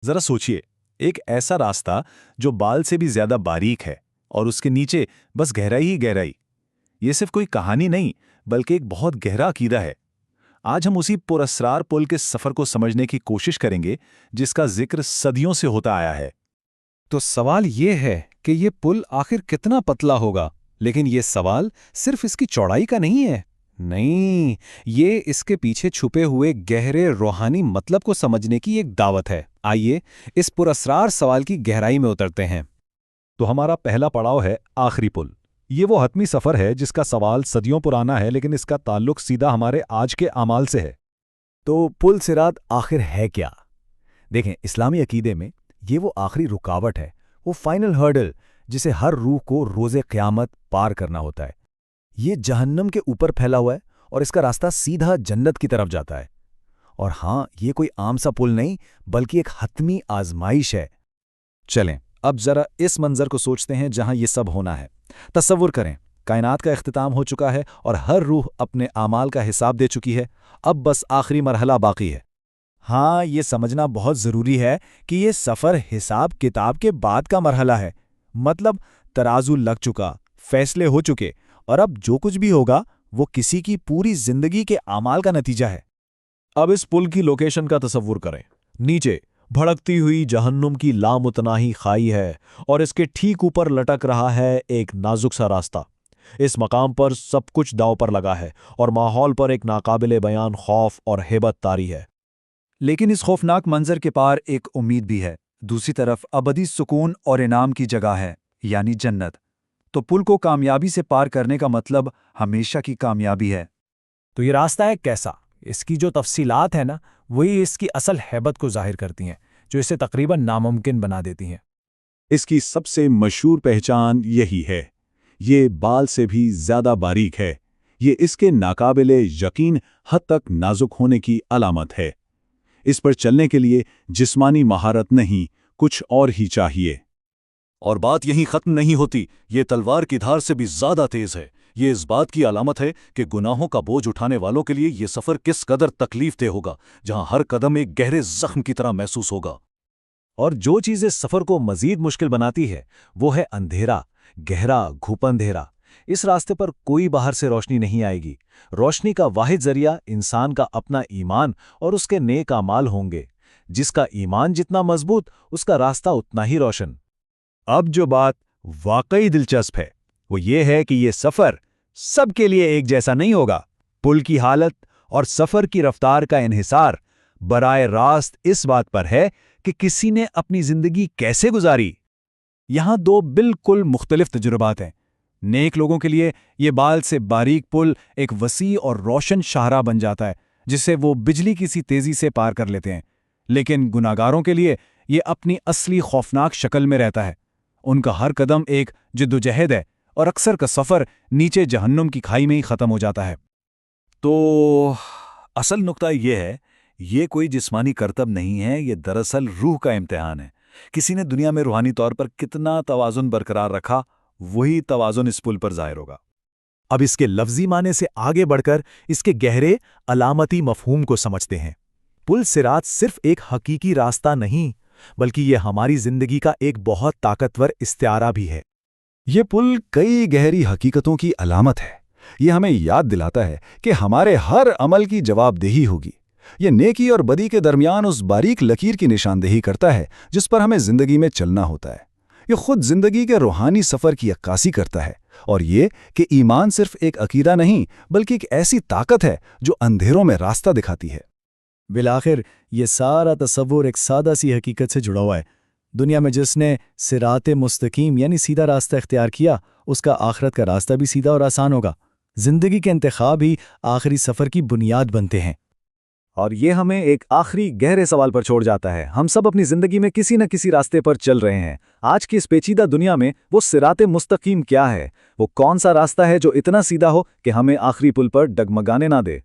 ذرا سوچئے، ایک ایسا راستہ جو بال سے بھی زیادہ باریک ہے اور اس کے نیچے بس گہرائی ہی گہرائی۔ یہ صرف کوئی کہانی نہیں بلکہ ایک بہت گہرا عقیدہ ہے۔ آج ہم اسی پراسرار پل کے سفر کو سمجھنے کی کوشش کریں گے جس کا ذکر صدیوں سے ہوتا آیا ہے۔ تو سوال یہ ہے کہ یہ پل آخر کتنا پتلا ہوگا، لیکن یہ سوال صرف اس کی چوڑائی کا نہیں ہے۔ نہیں، یہ اس کے پیچھے چھپے ہوئے گہرے روحانی مطلب کو سمجھنے کی ایک دعوت ہے۔ آئیے اس پراسرار سوال کی گہرائی میں اترتے ہیں۔ تو ہمارا پہلا پڑاؤ ہے آخری پل۔ یہ وہ حتمی سفر ہے جس کا سوال صدیوں پرانا ہے، لیکن اس کا تعلق سیدھا ہمارے آج کے اعمال سے ہے۔ تو پل صراط آخر ہے کیا؟ دیکھیں، اسلامی عقیدے میں یہ وہ آخری رکاوٹ ہے، وہ فائنل ہرڈل جسے ہر روح کو روز قیامت پار کرنا ہوتا ہے۔ یہ جہنم کے اوپر پھیلا ہوا ہے اور اس کا راستہ سیدھا جنت کی طرف جاتا ہے۔ اور ہاں، یہ کوئی عام سا پل نہیں بلکہ ایک حتمی آزمائش ہے۔ چلیں اب ذرا اس منظر کو سوچتے ہیں جہاں یہ سب ہونا ہے۔ تصور کریں، کائنات کا اختتام ہو چکا ہے اور ہر روح اپنے اعمال کا حساب دے چکی ہے، اب بس آخری مرحلہ باقی ہے۔ ہاں، یہ سمجھنا بہت ضروری ہے کہ یہ سفر حساب کتاب کے بعد کا مرحلہ ہے۔ مطلب ترازو لگ چکا، فیصلے ہو چکے، اور اب جو کچھ بھی ہوگا وہ کسی کی پوری زندگی کے اعمال کا نتیجہ ہے۔ اب اس پل کی لوکیشن کا تصور کریں۔ نیچے بھڑکتی ہوئی جہنم کی لامتناہی خائی ہے اور اس کے ٹھیک اوپر لٹک رہا ہے ایک نازک سا راستہ۔ اس مقام پر سب کچھ داؤ پر لگا ہے اور ماحول پر ایک ناقابل بیان خوف اور ہیبت طاری ہے۔ لیکن اس خوفناک منظر کے پار ایک امید بھی ہے۔ دوسری طرف ابدی سکون اور انعام کی جگہ ہے، یعنی جنت۔ تو پل کو کامیابی سے پار کرنے کا مطلب ہمیشہ کی کامیابی ہے۔ تو یہ راستہ ہے کیسا؟ اس کی جو تفصیلات ہیں نا، وہی اس کی اصل ہیبت کو ظاہر کرتی ہیں، جو اسے تقریباً ناممکن بنا دیتی ہیں۔ اس کی سب سے مشہور پہچان یہی ہے، یہ بال سے بھی زیادہ باریک ہے۔ یہ اس کے ناقابل یقین حد تک نازک ہونے کی علامت ہے۔ اس پر چلنے کے لیے جسمانی مہارت نہیں، کچھ اور ہی چاہیے۔ اور بات یہیں ختم نہیں ہوتی، یہ تلوار کی دھار سے بھی زیادہ تیز ہے۔ یہ اس بات کی علامت ہے کہ گناہوں کا بوجھ اٹھانے والوں کے لیے یہ سفر کس قدر تکلیف دہ ہوگا، جہاں ہر قدم ایک گہرے زخم کی طرح محسوس ہوگا۔ اور جو چیز اس سفر کو مزید مشکل بناتی ہے وہ ہے اندھیرا، گہرا گھوپ اندھیرا۔ اس راستے پر کوئی باہر سے روشنی نہیں آئے گی۔ روشنی کا واحد ذریعہ انسان کا اپنا ایمان اور اس کے نیک اعمال ہوں گے۔ جس کا ایمان جتنا مضبوط، اس کا راستہ اتنا ہی روشن۔ اب جو بات واقعی دلچسپ ہے وہ یہ ہے کہ یہ سفر سب کے لیے ایک جیسا نہیں ہوگا۔ پل کی حالت اور سفر کی رفتار کا انحصار براہ راست اس بات پر ہے کہ کسی نے اپنی زندگی کیسے گزاری۔ یہاں دو بالکل مختلف تجربات ہیں۔ نیک لوگوں کے لیے یہ بال سے باریک پل ایک وسیع اور روشن شاہراہ بن جاتا ہے جسے وہ بجلی کی سی تیزی سے پار کر لیتے ہیں۔ لیکن گناہگاروں کے لیے یہ اپنی اصلی خوفناک شکل میں رہتا ہے۔ ان کا ہر قدم ایک جدوجہد ہے اور اکثر کا سفر نیچے جہنم کی کھائی میں ہی ختم ہو جاتا ہے۔ تو اصل نقطہ یہ ہے، یہ کوئی جسمانی کرتب نہیں ہے، یہ دراصل روح کا امتحان ہے۔ کسی نے دنیا میں روحانی طور پر کتنا توازن برقرار رکھا، وہی توازن اس پل پر ظاہر ہوگا۔ اب اس کے لفظی معنی سے آگے بڑھ کر اس کے گہرے علامتی مفہوم کو سمجھتے ہیں۔ پل صراط صرف ایک حقیقی راستہ نہیں بلکہ یہ ہماری زندگی کا ایک بہت طاقتور استعارہ بھی ہے۔ یہ پل کئی گہری حقیقتوں کی علامت ہے۔ یہ ہمیں یاد دلاتا ہے کہ ہمارے ہر عمل کی جواب دہی ہوگی۔ یہ نیکی اور بدی کے درمیان اس باریک لکیر کی نشاندہی کرتا ہے جس پر ہمیں زندگی میں چلنا ہوتا ہے۔ یہ خود زندگی کے روحانی سفر کی عکاسی کرتا ہے، اور یہ کہ ایمان صرف ایک عقیدہ نہیں بلکہ ایک ایسی طاقت ہے جو اندھیروں میں راستہ دکھاتی ہے۔ بالآخر یہ سارا تصور ایک سادہ سی حقیقت سے جڑا ہوا ہے۔ دنیا میں جس نے صراط مستقیم یعنی سیدھا راستہ اختیار کیا، اس کا آخرت کا راستہ بھی سیدھا اور آسان ہوگا۔ زندگی کے انتخاب ہی آخری سفر کی بنیاد بنتے ہیں۔ اور یہ ہمیں ایک آخری گہرے سوال پر چھوڑ جاتا ہے۔ ہم سب اپنی زندگی میں کسی نہ کسی راستے پر چل رہے ہیں۔ آج کی اس پیچیدہ دنیا میں وہ صراط مستقیم کیا ہے؟ وہ کون سا راستہ ہے جو اتنا سیدھا ہو کہ ہمیں آخری پل پر ڈگمگانے نہ دے؟